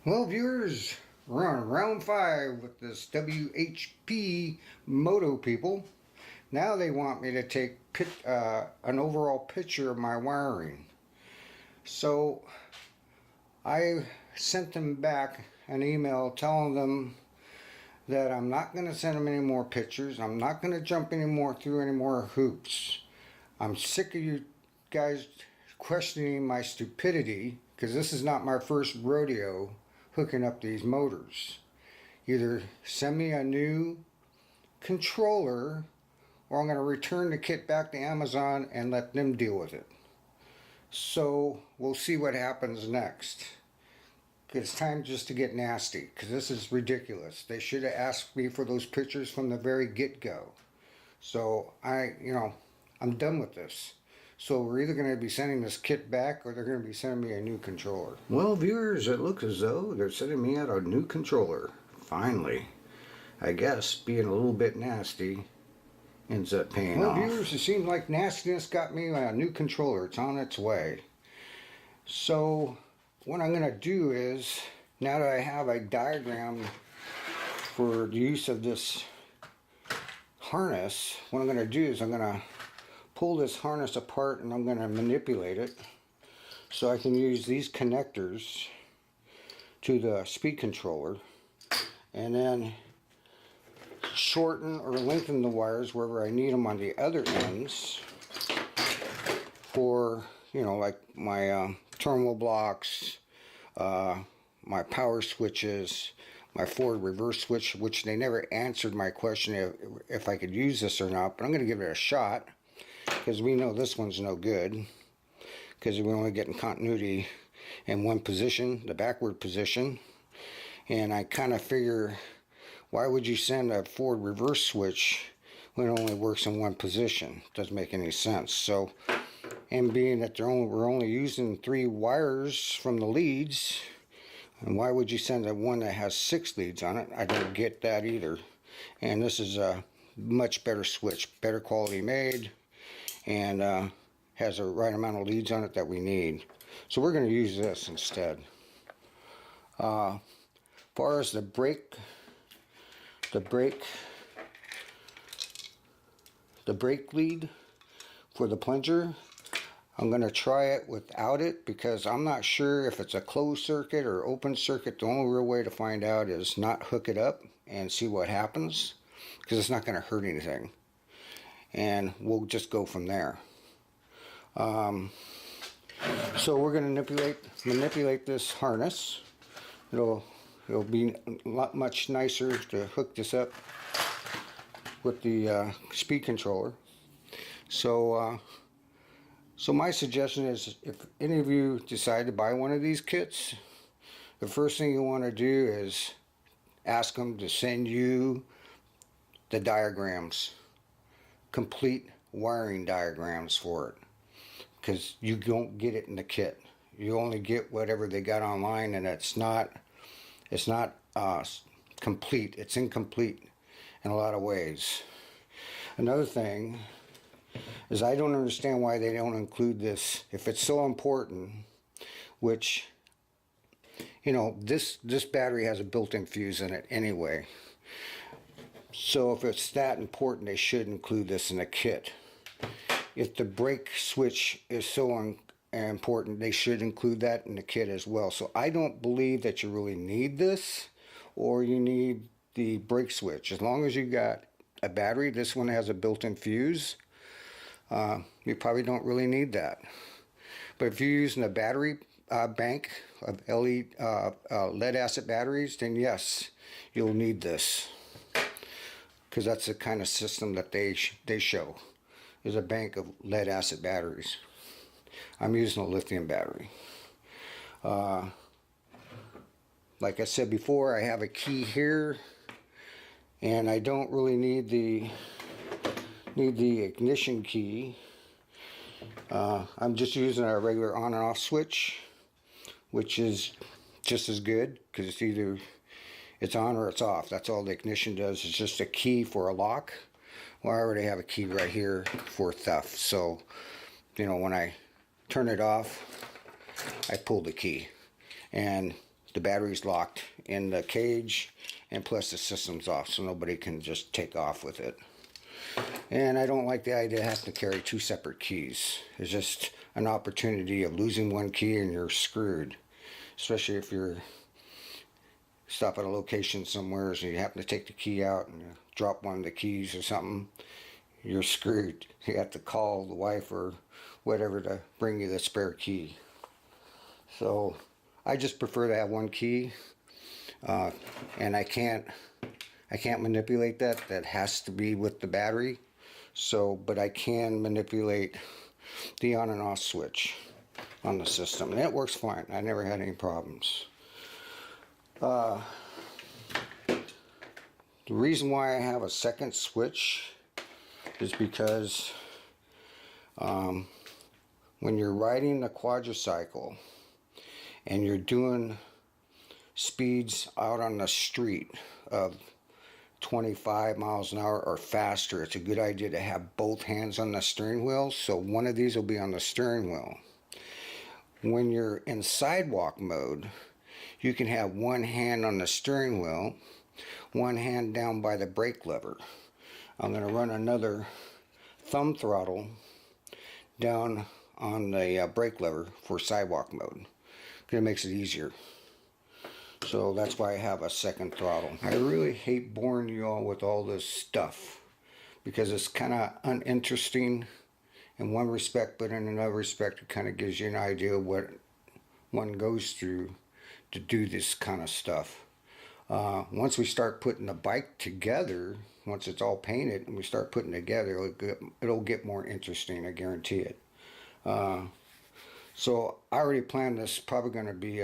Well, viewers, we're on round 5 with this WHP Moto people. Now they want me to take an overall picture of my wiring. So I sent them back an email telling them that I'm not going to send them any more pictures. I'm not going to jump through any more hoops. I'm sick of you guys questioning my stupidity, because this is not my first rodeo hooking up these motors. Either send me a new controller, or I'm going to return the kit back to Amazon and let them deal with it. So we'll see what happens next. It's time just to get nasty, because this is ridiculous. They should have asked me for those pictures from the very get-go. So I'm done with this. So we're either going to be sending this kit back, or they're going to be sending me a new controller. Well, viewers, it looks as though they're sending me out a new controller. Finally. I guess being a little bit nasty ends up paying off. Well, viewers, it seems like nastiness got me a new controller. It's on its way. So what I'm going to do is, now that I have a diagram for the use of this harness, what I'm going to do is I'm going to pull this harness apart, and I'm going to manipulate it so I can use these connectors to the speed controller, and then shorten or lengthen the wires wherever I need them on the other ends for, like my terminal blocks, my power switches, my forward reverse switch, which they never answered my question if I could use this or not, but I'm going to give it a shot, because we know this one's no good, because we're only getting continuity in one position, the backward position. And I kind of figure, why would you send a forward reverse switch when it only works in one position? Doesn't make any sense. So, and being that we're only using 3 wires from the leads, and why would you send one that has 6 leads on it? I don't get that either. And this is a much better switch, better quality made, and has the right amount of leads on it that we need. So we're going to use this instead. As far as the brake lead for the plunger, I'm going to try it without it, because I'm not sure if it's a closed circuit or open circuit. The only real way to find out is not hook it up and see what happens, because it's not going to hurt anything. And we'll just go from there. So we're going to manipulate this harness. It'll be a lot much nicer to hook this up with the speed controller. So my suggestion is, if any of you decide to buy one of these kits, the first thing you want to do is ask them to send you the diagrams, complete wiring diagrams for it, because you don't get it in the kit. You only get whatever they got online, and it's not complete. It's incomplete in a lot of ways. Another thing is, I don't understand why they don't include this if it's so important, which, this battery has a built-in fuse in it anyway. So if it's that important, they should include this in the kit. If the brake switch is so important, they should include that in the kit as well. So I don't believe that you really need this, or you need the brake switch. As long as you got a battery, this one has a built-in fuse, you probably don't really need that. But if you're using a battery bank of lead acid batteries, then yes, you'll need this, because that's the kind of system that they show, is a bank of lead acid batteries. I'm using a lithium battery. Like I said before, I have a key here, and I don't really need the ignition key. I'm just using a regular on and off switch, which is just as good, because it's either it's on or it's off. That's all the ignition does. It's just a key for a lock. Well, I already have a key right here for theft. So, when I turn it off, I pull the key. And the battery's locked in the cage, and plus the system's off, so nobody can just take off with it. And I don't like the idea of having to carry two separate keys. It's just an opportunity of losing one key and you're screwed. Especially if you're stop at a location somewhere and you happen to take the key out and you drop one of the keys or something, you're screwed. You have to call the wife or whatever to bring you the spare key. So I just prefer to have one key, and I can't manipulate that. That has to be with the battery. So, but I can manipulate the on and off switch on the system, and it works fine. I never had any problems. The reason why I have a second switch is because when you're riding the quadricycle and you're doing speeds out on the street of 25 miles an hour or faster, it's a good idea to have both hands on the steering wheel, so one of these will be on the steering wheel. When you're in sidewalk mode, you can have one hand on the steering wheel, one hand down by the brake lever. I'm going to run another thumb throttle down on the brake lever for sidewalk mode. It makes it easier. So that's why I have a second throttle. I really hate boring you all with all this stuff because it's kind of uninteresting in one respect, but in another respect it kind of gives you an idea of what one goes through to do this kind of stuff. Once we start putting the bike together, once it's all painted and we start putting it together, it'll get more interesting, I guarantee it. So I already planned this, probably going to be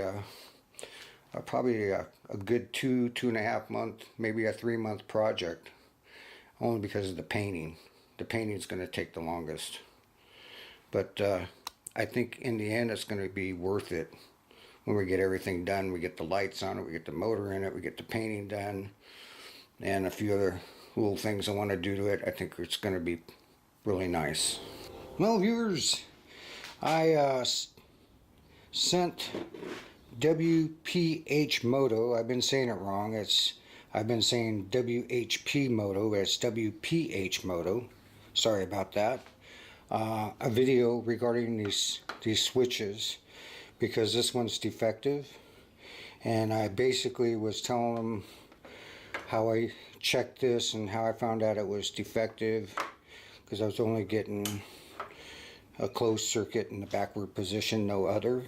probably a good 2.5 month, maybe a 3-month project, only because of the painting. The painting is going to take the longest, but I think in the end it's going to be worth it. When we get everything done, we get the lights on it, we get the motor in it, we get the painting done, and a few other little things I want to do to it. I think it's going to be really nice. Well, viewers, I sent WPH Moto. I've been saying it wrong. I've been saying WHP Moto. It's WPH Moto. Sorry about that. A video regarding these switches, because this one's defective, and I basically was telling them how I checked this and how I found out it was defective, because I was only getting a closed circuit in the backward position, no other.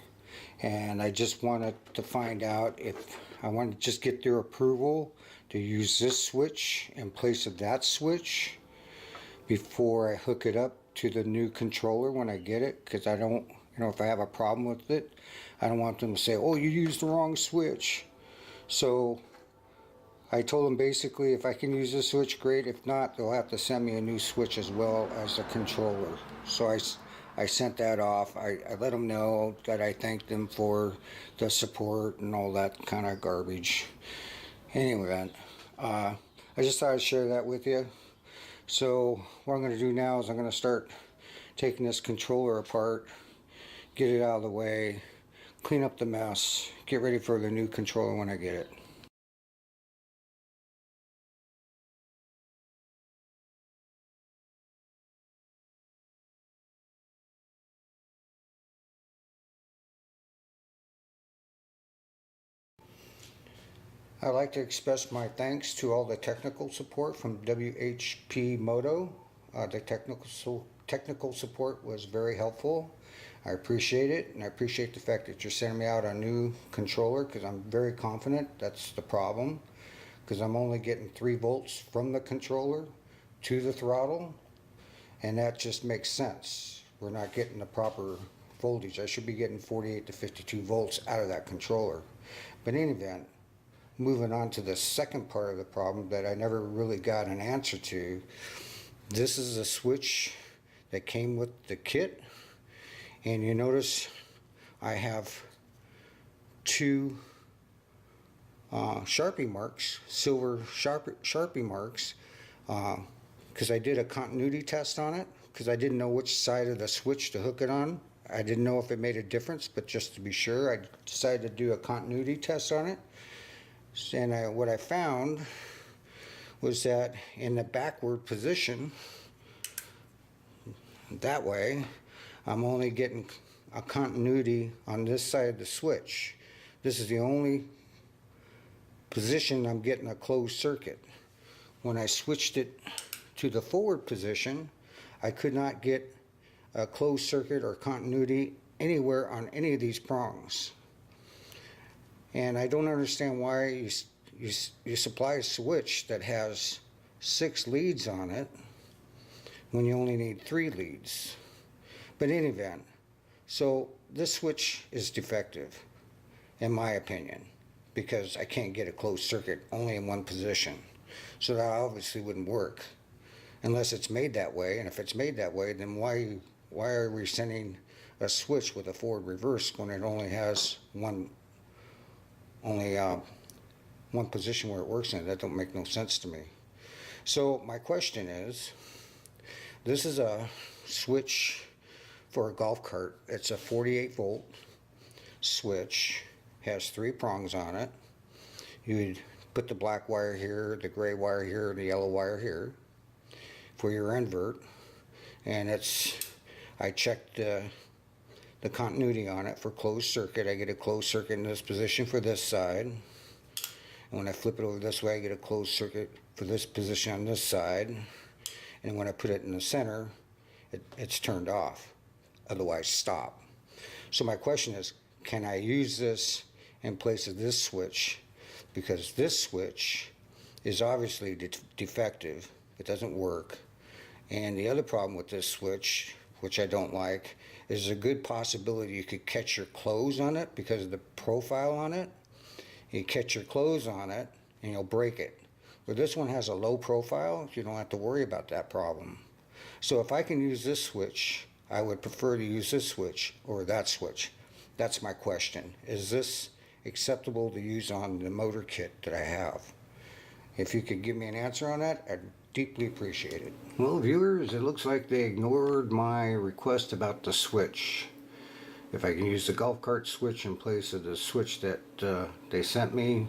And I just wanted to find out if I wanted to just get their approval to use this switch in place of that switch before I hook it up to the new controller when I get it, because I don't, if I have a problem with it, I don't want them to say, oh, you used the wrong switch. So I told them basically if I can use this switch, great. If not, they'll have to send me a new switch as well as the controller. So I sent that off. I let them know that I thanked them for the support and all that kind of garbage. Anyway, I just thought I'd share that with you. So what I'm going to do now is I'm going to start taking this controller apart, get it out of the way, clean up the mess, get ready for the new controller when I get it. I'd like to express my thanks to all the technical support from WHP Moto. The technical support was very helpful. I appreciate it, and I appreciate the fact that you're sending me out a new controller, because I'm very confident that's the problem, because I'm only getting 3 volts from the controller to the throttle, and that just makes sense. We're not getting the proper voltage. I should be getting 48 to 52 volts out of that controller. But in any event, moving on to the second part of the problem that I never really got an answer to. This is a switch that came with the kit, and you notice I have 2 Sharpie marks, silver Sharpie marks, because I did a continuity test on it, because I didn't know which side of the switch to hook it on I didn't know if it made a difference, but just to be sure, I decided to do a continuity test on it. And what I found was that in the backward position, that way, I'm only getting a continuity on this side of the switch. This is the only position I'm getting a closed circuit. When I switched it to the forward position, I could not get a closed circuit or continuity anywhere on any of these prongs. And I don't understand why you supply a switch that has 6 leads on it when you only need 3 leads. But in any event, so this switch is defective, in my opinion, because I can't get a closed circuit only in one position. So that obviously wouldn't work unless it's made that way. And if it's made that way, then why are we sending a switch with a forward reverse when it only has one position where it works in? That don't make no sense to me. So my question is, this is a switch for a golf cart. It's a 48 volt switch, has 3 prongs on it. You'd put the black wire here, the gray wire here, the yellow wire here for your invert. And I checked the continuity on it for closed circuit. I get a closed circuit in this position for this side. And when I flip it over this way, I get a closed circuit for this position on this side. And when I put it in the center, it's turned off. Otherwise, stop. So my question is, can I use this in place of this switch? Because this switch is obviously defective. It doesn't work. And the other problem with this switch, which I don't like, is a good possibility you could catch your clothes on it because of the profile on it. You catch your clothes on it and you'll break it. But this one has a low profile, you don't have to worry about that problem. So if I can use this switch, I would prefer to use this switch or that switch. That's my question. Is this acceptable to use on the motor kit that I have? If you could give me an answer on that, I'd deeply appreciate it. Well, viewers, it looks like they ignored my request about the switch. If I can use the golf cart switch in place of the switch that they sent me,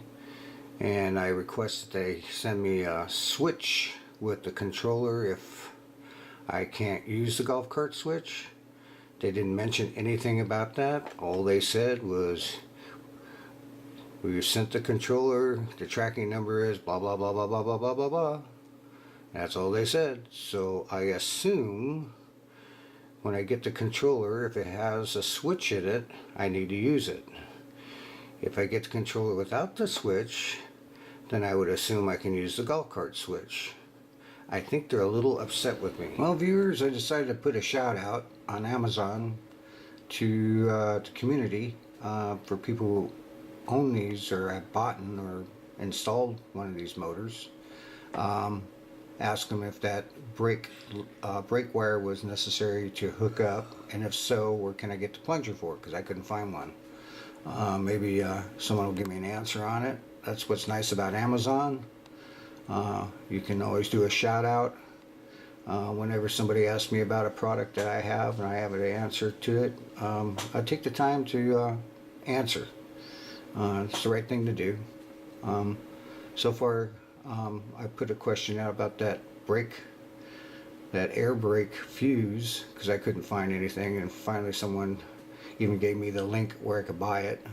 and I request that they send me a switch with the controller if I can't use the golf cart switch. They didn't mention anything about that. All they said was, we sent the controller, the tracking number is blah blah blah blah blah blah blah blah blah. That's all they said. So I assume when I get the controller, if it has a switch in it, I need to use it. If I get the controller without the switch, then I would assume I can use the golf cart switch. I think they're a little upset with me. Well, viewers, I decided to put a shout out on Amazon to the community for people who own these or have bought or installed one of these motors. Ask them if that brake wire was necessary to hook up, and if so, where can I get the plunger for it, because I couldn't find one. Maybe someone will give me an answer on it. That's what's nice about Amazon. You can always do a shout out whenever somebody asks me about a product that I have and I have an answer to it. I take the time to answer. It's the right thing to do. So far, I put a question out about that air brake fuse, because I couldn't find anything, and finally someone even gave me the link where I could buy it,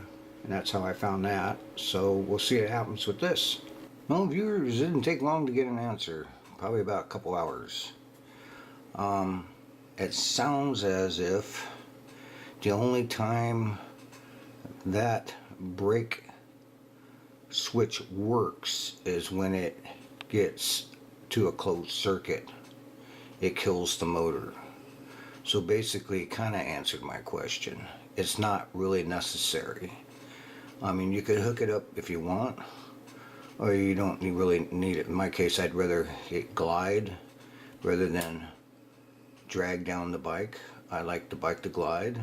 and that's how I found that. So we'll see what happens with this. Well, viewers, it didn't take long to get an answer, probably about a couple hours. It sounds as if the only time that brake switch works is when it gets to a closed circuit. It kills the motor. So basically it kind of answered my question. It's not really necessary. I mean, you could hook it up if you want, or you don't really need it. In my case, I'd rather it glide rather than drag down the bike. I like the bike to glide.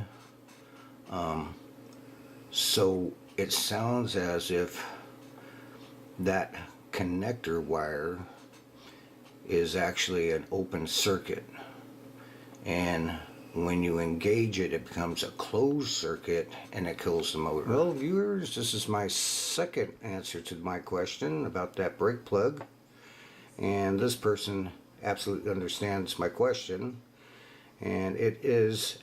So it sounds as if that connector wire is actually an open circuit, and when you engage it, it becomes a closed circuit and it kills the motor. Well, viewers, this is my second answer to my question about that brake plug. And this person absolutely understands my question. And it is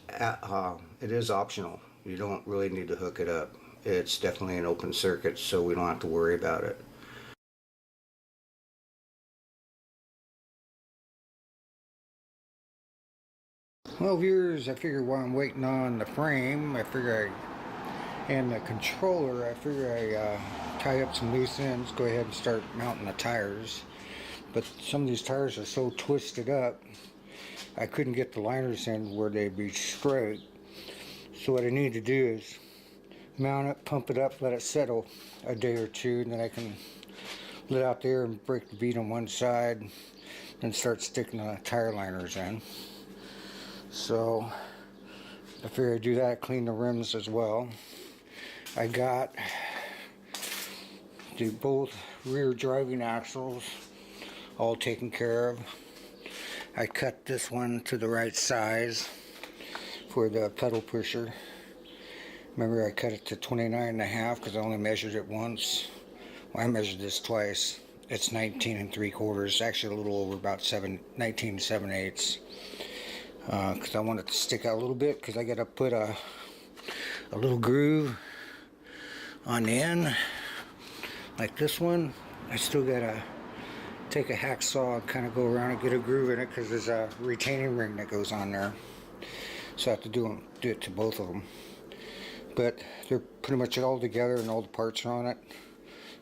optional. You don't really need to hook it up. It's definitely an open circuit, so we don't have to worry about it. Well, viewers, I figure while I'm waiting on the frame, and the controller, I figure I tie up some loose ends, go ahead and start mounting the tires. But some of these tires are so twisted up, I couldn't get the liners in where they'd be straight. So what I need to do is mount it, pump it up, let it settle a day or two, and then I can let out there and break the bead on one side and start sticking the tire liners in. So I figure I'd do that, clean the rims as well. I got both rear driving axles all taken care of. I cut this one to the right size for the pedal pusher. Remember, I cut it to 29.5 because I only measured it once. Well, I measured this twice. It's 19 3/4, actually a little over about 19 7/8. Because I want it to stick out a little bit, because I got to put a little groove on the end like this one. I still got to take a hacksaw and kind of go around and get a groove in it, because there's a retaining ring that goes on there. So I have to do it to both of them. But they're pretty much all together and all the parts are on it.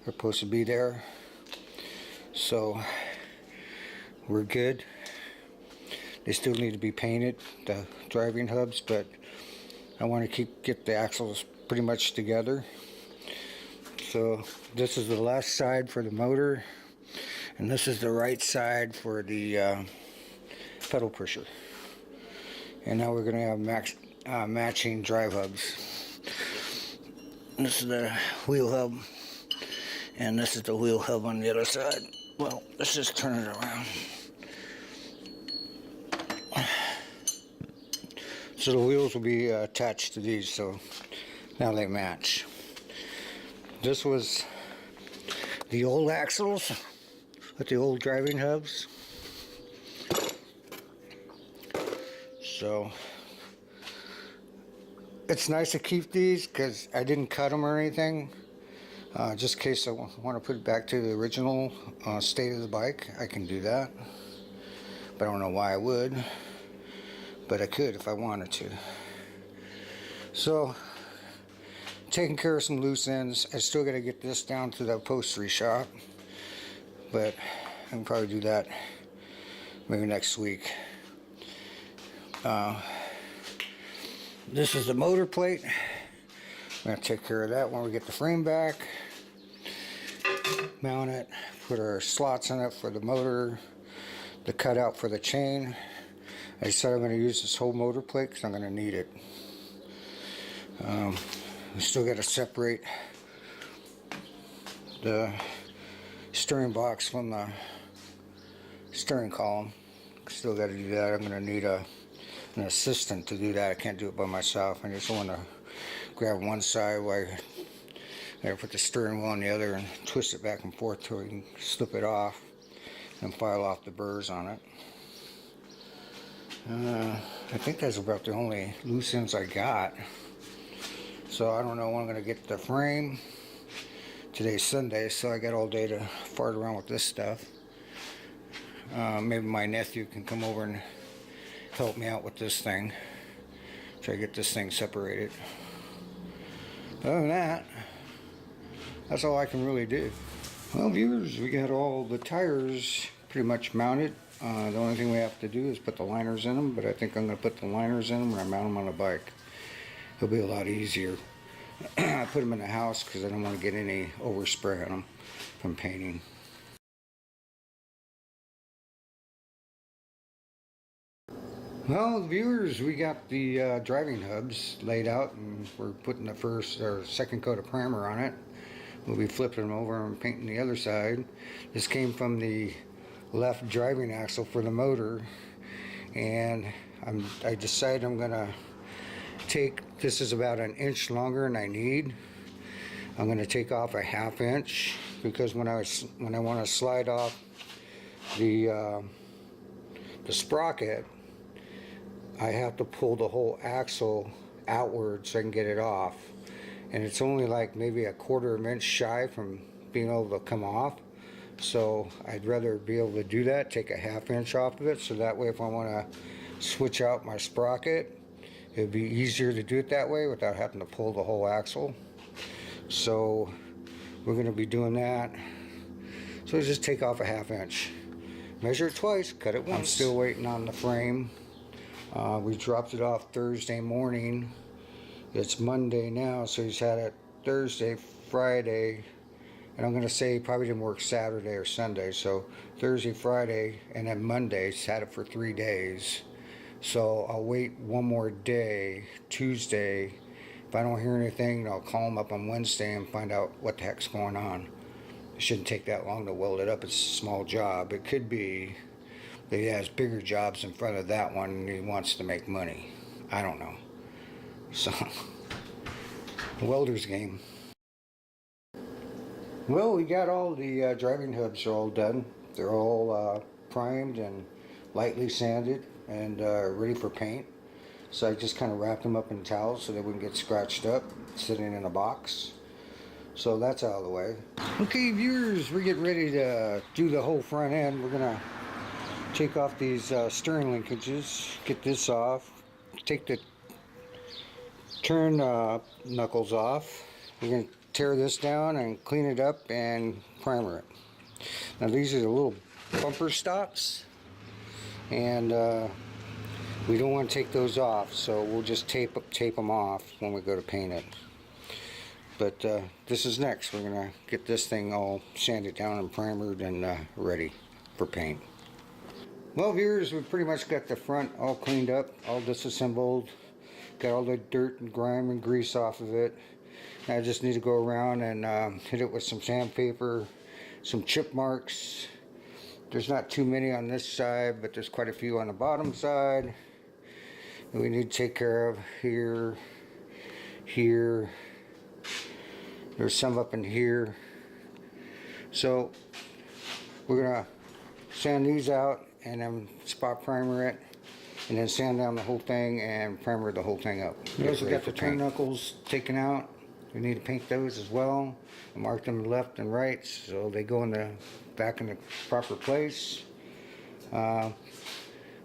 They're supposed to be there. So we're good. They still need to be painted, the driving hubs, but I want to get the axles pretty much together. So this is the left side for the motor, and this is the right side for the pedal pusher. And now we're going to have matching drive hubs. This is the wheel hub, and this is the wheel hub on the other side. Well, let's just turn it around. So the wheels will be attached to these, so now they match. This was the old axles with the old driving hubs. So it's nice to keep these because I didn't cut them or anything. Just in case I want to put it back to the original state of the bike, I can do that. But I don't know why I would. But I could if I wanted to. So, taking care of some loose ends. I still got to get this down to the upholstery shop, but I can probably do that maybe next week. This is the motor plate. I'm going to take care of that when we get the frame back. Mount it, put our slots in it for the motor, the cutout for the chain. I decided I'm going to use this whole motor plate because I'm going to need it. We still got to separate the steering box from the steering column. Still got to do that. I'm going to need an assistant to do that. I can't do it by myself. I just want to grab one side while I put the steering wheel on the other and twist it back and forth till we can slip it off and file off the burrs on it. I think that's about the only loose ends I got. So I don't know when I'm going to get the frame. Today's Sunday, so I got all day to fart around with this stuff. Maybe my nephew can come over and help me out with this thing. Try to get this thing separated. Other than that, that's all I can really do. Well, viewers, we got all the tires pretty much mounted. The only thing we have to do is put the liners in them, but I think I'm going to put the liners in them when I mount them on the bike. It'll be a lot easier. I put them in the house because I don't want to get any overspray on them from painting. Well, viewers, we got the driving hubs laid out, and we're putting the first or second coat of primer on it. We'll be flipping them over and painting the other side. This came from the left driving axle for the motor, and I decided I'm gonna take, this is about an inch longer than I need. I'm going to take off a 1/2 inch because when I want to slide off the sprocket, I have to pull the whole axle outward so I can get it off, and it's only like maybe a 1/4 inch shy from being able to come off. So I'd rather be able to do that, take a 1/2 inch off of it, so that way if I want to switch out my sprocket, it'd be easier to do it that way without having to pull the whole axle. So we're going to be doing that. So just take off a 1/2 inch. Measure it twice, cut it once. I'm still waiting on the frame. We dropped it off Thursday morning. It's Monday now, so he's had it Thursday, Friday, and I'm going to say he probably didn't work Saturday or Sunday. So Thursday, Friday, and then Monday. He's had it for 3 days. So I'll wait one more day, Tuesday. If I don't hear anything, I'll call him up on Wednesday and find out what the heck's going on. It shouldn't take that long to weld it up. It's a small job. It could be that he has bigger jobs in front of that one and he wants to make money. I don't know. So, welder's game. Well, we got all the driving hubs are all done. They're all primed and lightly sanded and ready for paint. So I just kind of wrapped them up in towels so they wouldn't get scratched up, sitting in a box. So that's out of the way. Okay, viewers, we're getting ready to do the whole front end. We're gonna take off these steering linkages, get this off, take the turn knuckles off. We're gonna tear this down and clean it up and primer it. Now these are the little bumper stops, and we don't want to take those off, so we'll just tape them off when we go to paint it. But this is next. We're going to get this thing all sanded down and primered and ready for paint. Well, viewers, we've pretty much got the front all cleaned up, all disassembled, got all the dirt and grime and grease off of it. I just need to go around and hit it with some sandpaper, some chip marks. There's not too many on this side, but there's quite a few on the bottom side. We need to take care of here, here. There's some up in here. So we're gonna sand these out and then spot primer it, and then sand down the whole thing and primer the whole thing up. We also got the turn knuckles taken out. We need to paint those as well. I marked them left and right so they go in the back in the proper place.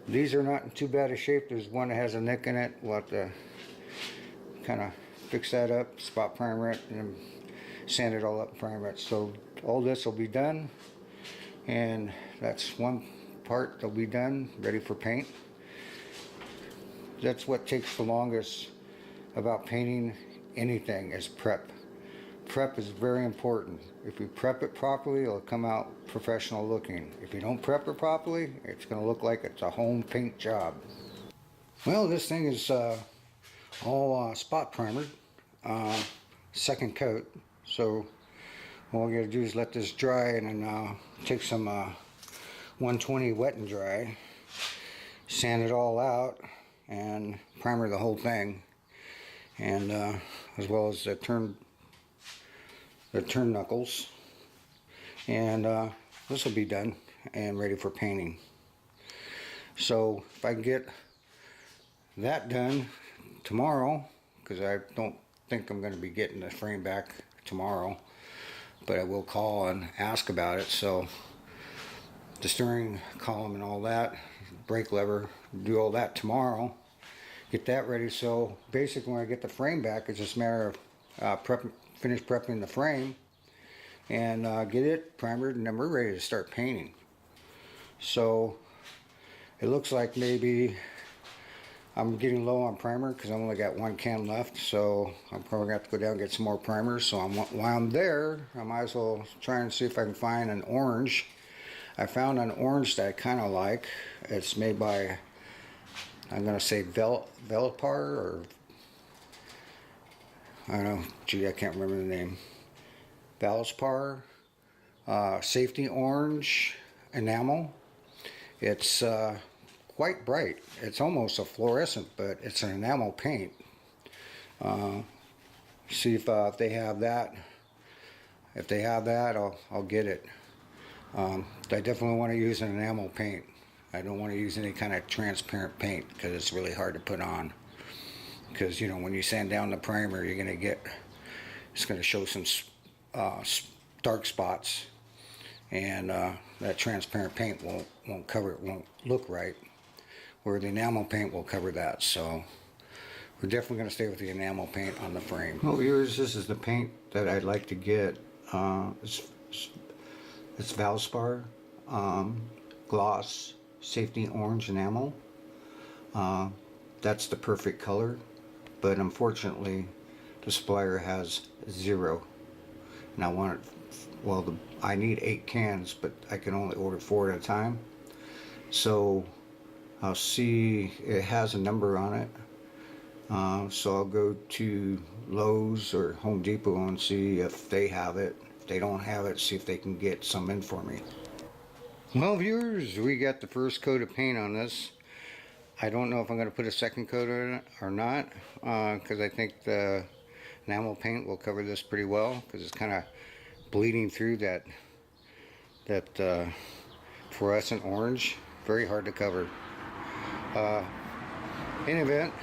These are not in too bad a shape. There's one that has a nick in it. We'll have to kind of fix that up, spot primer it, and then sand it all up and primer it. So all this will be done, and that's one part that'll be done, ready for paint. That's what takes the longest about painting anything, is prep. Prep is very important. If you prep it properly, it'll come out professional looking. If you don't prep it properly, it's going to look like it's a home paint job. Well, this thing is all spot primered, second coat. So all we got to do is let this dry, and then take some 120 wet and dry, sand it all out, and primer the whole thing, and as well as the turn knuckles, and this will be done and ready for painting. So if I can get that done tomorrow, because I don't think I'm going to be getting the frame back tomorrow, but I will call and ask about it. So the steering column and all that, brake lever, do all that tomorrow, get that ready. So basically when I get the frame back, it's just a matter of finish prepping the frame and get it primered, and then we're ready to start painting. So it looks like maybe I'm getting low on primer because I only got 1 can left, so I'm probably going to have to go down and get some more primer. So while I'm there, I might as well try and see if I can find an orange. I found an orange that I kind of like. It's made by, I'm going to say Velipar, or I don't know, gee, I can't remember the name. Valspar, safety orange enamel. It's quite bright. It's almost a fluorescent, but it's an enamel paint. See if they have that. If they have that, I'll get it. I definitely want to use an enamel paint. I don't want to use any kind of transparent paint because it's really hard to put on. Because, you know, when you sand down the primer, you're going to get, it's going to show some dark spots. And that transparent paint won't cover it, won't look right. Where the enamel paint will cover that. So we're definitely going to stay with the enamel paint on the frame. Well, viewers, this is the paint that I'd like to get. It's Valspar gloss safety orange enamel. That's the perfect color, but unfortunately the supplier has 0, and I want it, well, I need 8 cans, but I can only order 4 at a time. So I'll see, it has a number on it, so I'll go to Lowe's or Home Depot and see if they have it. If they don't have it, see if they can get some in for me. Well, viewers, we got the first coat of paint on this. I don't know if I'm going to put a second coat on it or not, because I think the enamel paint will cover this pretty well, because it's kind of bleeding through that fluorescent orange. Very hard to cover. In event,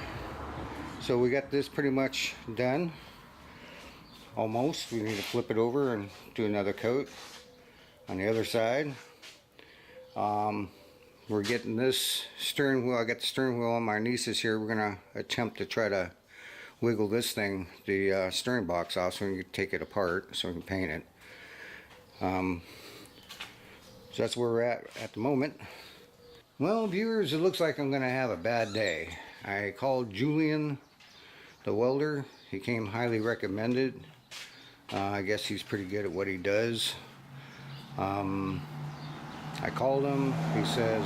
so we got this pretty much done. Almost. We need to flip it over and do another coat on the other side. We're getting this steering wheel. I got the steering wheel on my niece's here. We're gonna attempt to try to wiggle this thing, the steering box off, so we can take it apart so we can paint it. So that's where we're at the moment. Well, viewers, it looks like I'm gonna have a bad day. I called Julian, the welder. He came highly recommended. I guess he's pretty good at what he does. I called him. He says,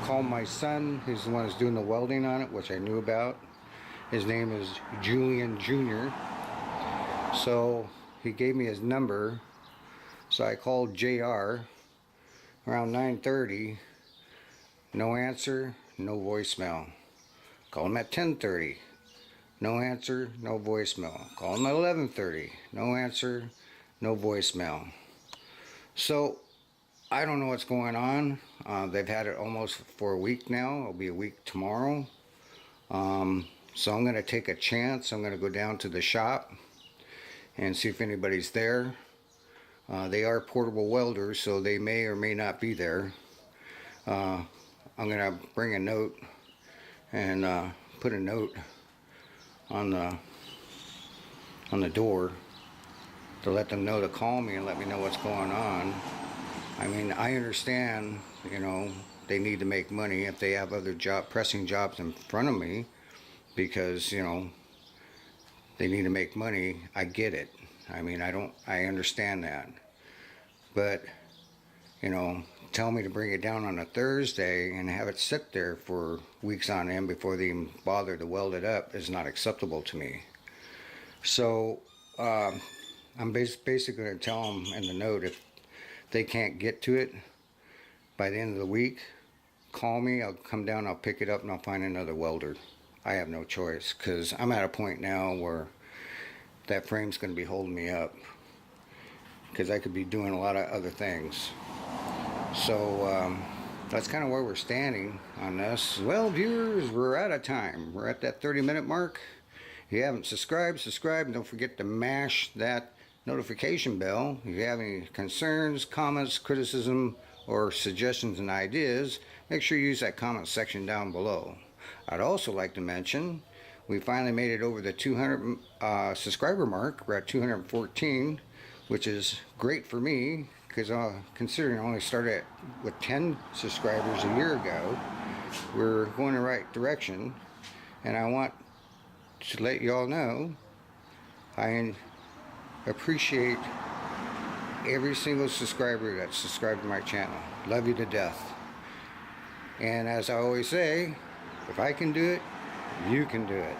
call my son. He's the one who's doing the welding on it, which I knew about. His name is Julian Jr. So he gave me his number. So I called JR around 9:30. No answer, no voicemail. Called him at 10:30. No answer, no voicemail. Call him at 11:30. No answer, no voicemail. So I don't know what's going on. They've had it almost for a week now. It'll be a week tomorrow. So I'm going to take a chance. I'm going to go down to the shop and see if anybody's there. They are portable welders, so they may or may not be there. I'm going to bring a note and put a note on the door to let them know to call me and let me know what's going on. I mean, I understand, you know, they need to make money if they have other pressing jobs in front of me, because, you know, they need to make money. I get it. I mean, I understand that. But, you know, tell me to bring it down on a Thursday and have it sit there for weeks on end before they even bother to weld it up is not acceptable to me. So I'm basically going to tell them in the note, if they can't get to it by the end of the week, call me. I'll come down, I'll pick it up, and I'll find another welder. I have no choice, because I'm at a point now where that frame's going to be holding me up, because I could be doing a lot of other things. So that's kind of where we're standing on this. Well, viewers, we're out of time. We're at that 30-minute mark. If you haven't subscribed, subscribe, and don't forget to mash that notification bell. If you have any concerns, comments, criticism, or suggestions and ideas, make sure you use that comment section down below. I'd also like to mention we finally made it over the 200 subscriber mark. We're at 214, which is great for me, because considering I only started with 10 subscribers a year ago. We're going the right direction, and I want to let you all know I appreciate every single subscriber that's subscribed to my channel. Love you to death. And as I always say, if I can do it, you can do it.